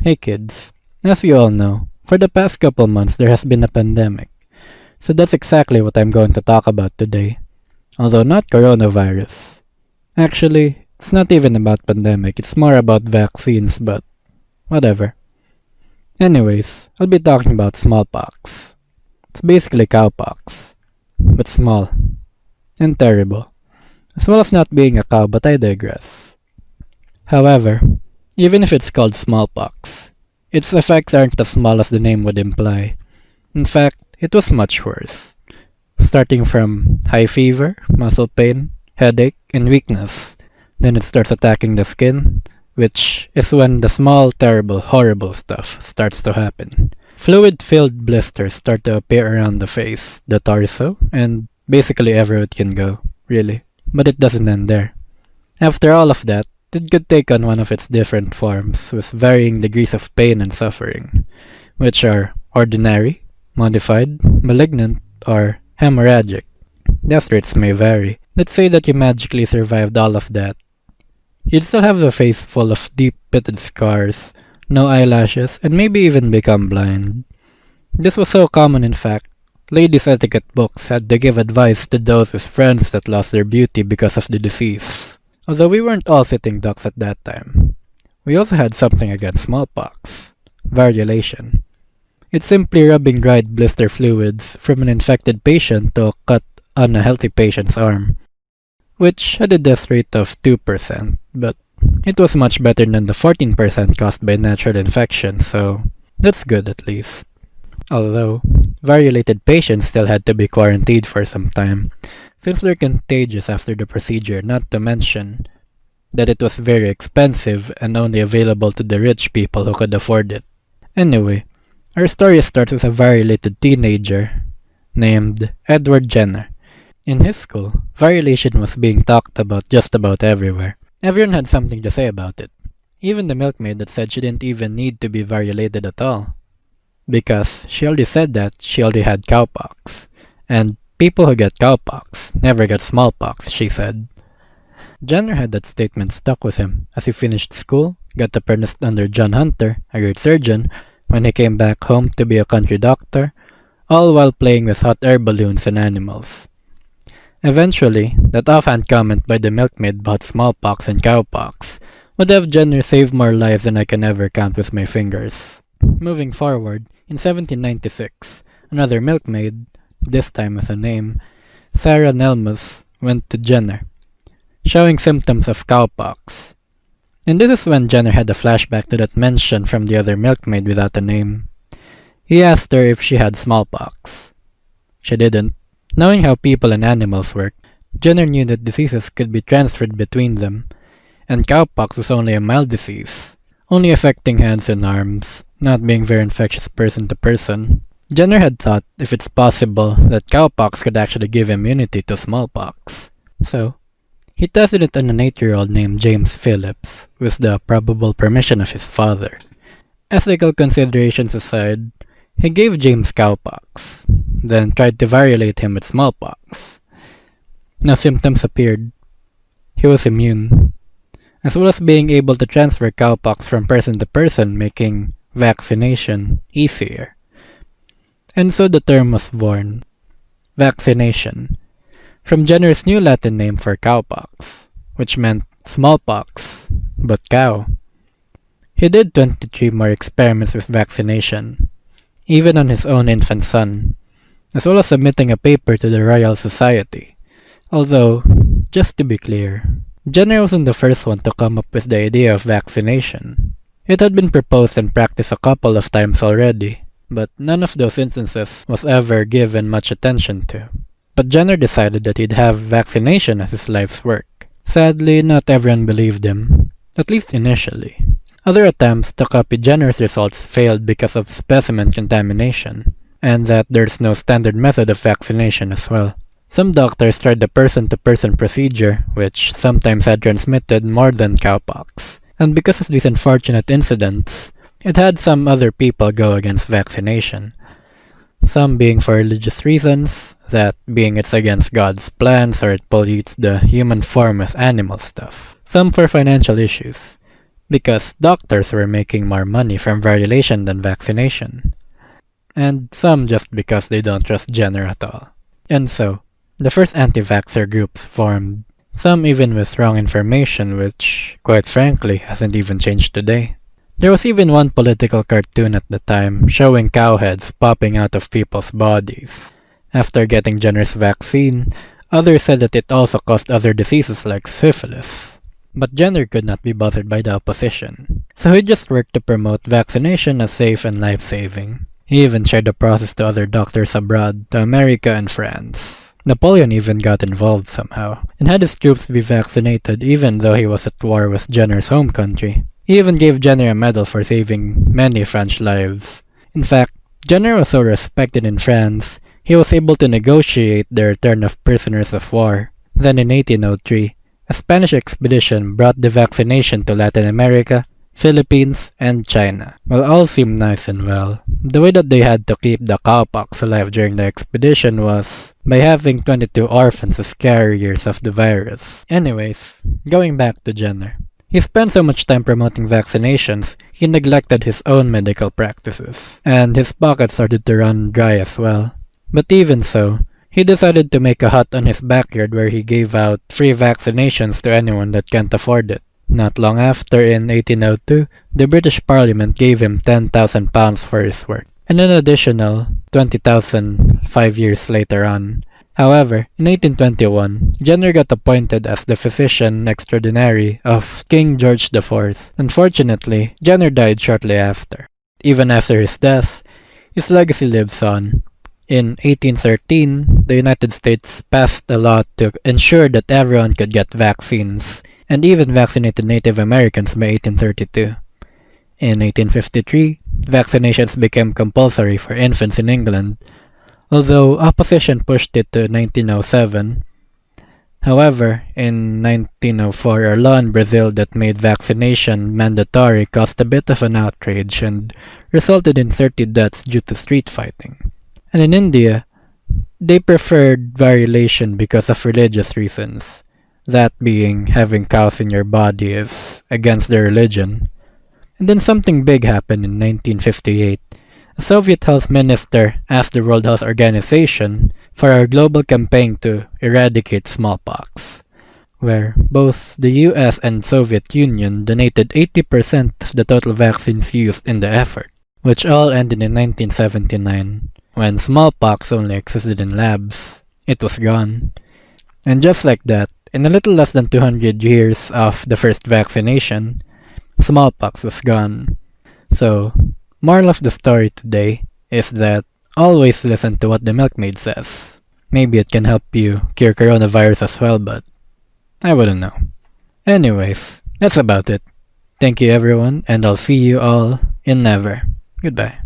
Hey kids, as you all know, for the past couple months there has been a pandemic. So that's exactly what I'm going to talk about today. Although not coronavirus. Actually, it's not even about pandemic, it's more about vaccines, but whatever. Anyways, I'll be talking about smallpox. It's basically cowpox, but small and terrible. As well as not being a cow, but I digress. However, even if it's called smallpox, its effects aren't as small as the name would imply. In fact, it was much worse, starting from high fever, muscle pain, headache, and weakness. Then it starts attacking the skin, which is when the small, terrible, horrible stuff starts to happen. Fluid-filled blisters start to appear around the face, the torso, and basically everywhere it can go, really. But it doesn't end there. After all of that, it could take on one of its different forms with varying degrees of pain and suffering, which are ordinary, modified, malignant, or hemorrhagic. Death rates may vary. Let's say that you magically survived all of that. You'd still have a face full of deep-pitted scars, no eyelashes, and maybe even become blind. This was so common, in fact, ladies' etiquette books had to give advice to those with friends that lost their beauty because of the disease. Although we weren't all sitting ducks at that time. We also had something against smallpox. Variolation. It's simply rubbing dried blister fluids from an infected patient to a cut on a healthy patient's arm, which had a death rate of 2%, but it was much better than the 14% caused by natural infection, so that's good at least. Although, variolated patients still had to be quarantined for some time, since they're contagious after the procedure, not to mention that it was very expensive and only available to the rich people who could afford it. Anyway, our story starts with a variolated teenager named Edward Jenner. In his school, variolation was being talked about just about everywhere. Everyone had something to say about it. Even the milkmaid that said she didn't even need to be variolated at all. Because she already said that she already had cowpox. And people who get cowpox never get smallpox, she said. Jenner had that statement stuck with him as he finished school, got apprenticed under John Hunter, a great surgeon, when he came back home to be a country doctor, all while playing with hot air balloons and animals. Eventually, that offhand comment by the milkmaid about smallpox and cowpox would have Jenner saved more lives than I can ever count with my fingers. Moving forward, in 1796, another milkmaid, this time with a name, Sarah Nelmus, went to Jenner, showing symptoms of cowpox. And this is when Jenner had a flashback to that mention from the other milkmaid without a name. He asked her if she had smallpox. She didn't. Knowing how people and animals work, Jenner knew that diseases could be transferred between them, and cowpox was only a mild disease, only affecting hands and arms, not being very infectious person to person. Jenner had thought if it's possible that cowpox could actually give immunity to smallpox. So, he tested it on an 8-year-old named James Phillips, with the probable permission of his father. Ethical considerations aside, he gave James cowpox, then tried to variolate him with smallpox. No symptoms appeared. He was immune, as well as being able to transfer cowpox from person to person, making vaccination easier. And so the term was born, vaccination, from Jenner's new Latin name for cowpox, which meant smallpox, but cow. He did 23 more experiments with vaccination, even on his own infant son, as well as submitting a paper to the Royal Society. Although, just to be clear, Jenner wasn't the first one to come up with the idea of vaccination. It had been proposed and practiced a couple of times already, but none of those instances was ever given much attention to. But Jenner decided that he'd have vaccination as his life's work. Sadly, not everyone believed him, at least initially. Other attempts to copy Jenner's results failed because of specimen contamination, and that there's no standard method of vaccination as well. Some doctors tried the person-to-person procedure, which sometimes had transmitted more than cowpox, and because of these unfortunate incidents, it had some other people go against vaccination. Some being for religious reasons, that being it's against God's plans or it pollutes the human form with animal stuff. Some for financial issues, because doctors were making more money from variolation than vaccination, and some just because they don't trust Jenner at all. And so, the first anti-vaxxer groups formed, some even with wrong information which, quite frankly, hasn't even changed today. There was even one political cartoon at the time showing cowheads popping out of people's bodies. After getting Jenner's vaccine, others said that it also caused other diseases like syphilis. But Jenner could not be bothered by the opposition, so he just worked to promote vaccination as safe and life-saving. He even shared the process to other doctors abroad, to America and France. Napoleon even got involved somehow, and had his troops be vaccinated even though he was at war with Jenner's home country. He even gave Jenner a medal for saving many French lives. In fact, Jenner was so respected in France, he was able to negotiate the return of prisoners of war. Then in 1803, a Spanish expedition brought the vaccination to Latin America, Philippines, and China. Well, all seemed nice and well. The way that they had to keep the cowpox alive during the expedition was by having 22 orphans as carriers of the virus. Anyways, going back to Jenner. He spent so much time promoting vaccinations, he neglected his own medical practices, and his pockets started to run dry as well. But even so, he decided to make a hut on his backyard where he gave out free vaccinations to anyone that can't afford it. Not long after, in 1802, the British Parliament gave him £10,000 for his work, and an additional 20,000 5 years later on. However, in 1821, Jenner got appointed as the physician extraordinary of King George IV. Unfortunately, Jenner died shortly after. Even after his death, his legacy lives on. In 1813, the United States passed a law to ensure that everyone could get vaccines, and even vaccinated Native Americans by 1832. In 1853, vaccinations became compulsory for infants in England, although opposition pushed it to 1907. However, in 1904, a law in Brazil that made vaccination mandatory caused a bit of an outrage and resulted in 30 deaths due to street fighting. And in India, they preferred variolation because of religious reasons, that being having cows in your body is against their religion. And then something big happened in 1958. A Soviet health minister asked the World Health Organization for a global campaign to eradicate smallpox, where both the US and Soviet Union donated 80% of the total vaccines used in the effort, which all ended in 1979, when smallpox only existed in labs. It was gone. And just like that, in a little less than 200 years of the first vaccination, smallpox was gone. So, moral of the story today is that always listen to what the milkmaid says. Maybe it can help you cure coronavirus as well, but I wouldn't know. Anyways, that's about it. Thank you everyone, and I'll see you all in Never. Goodbye.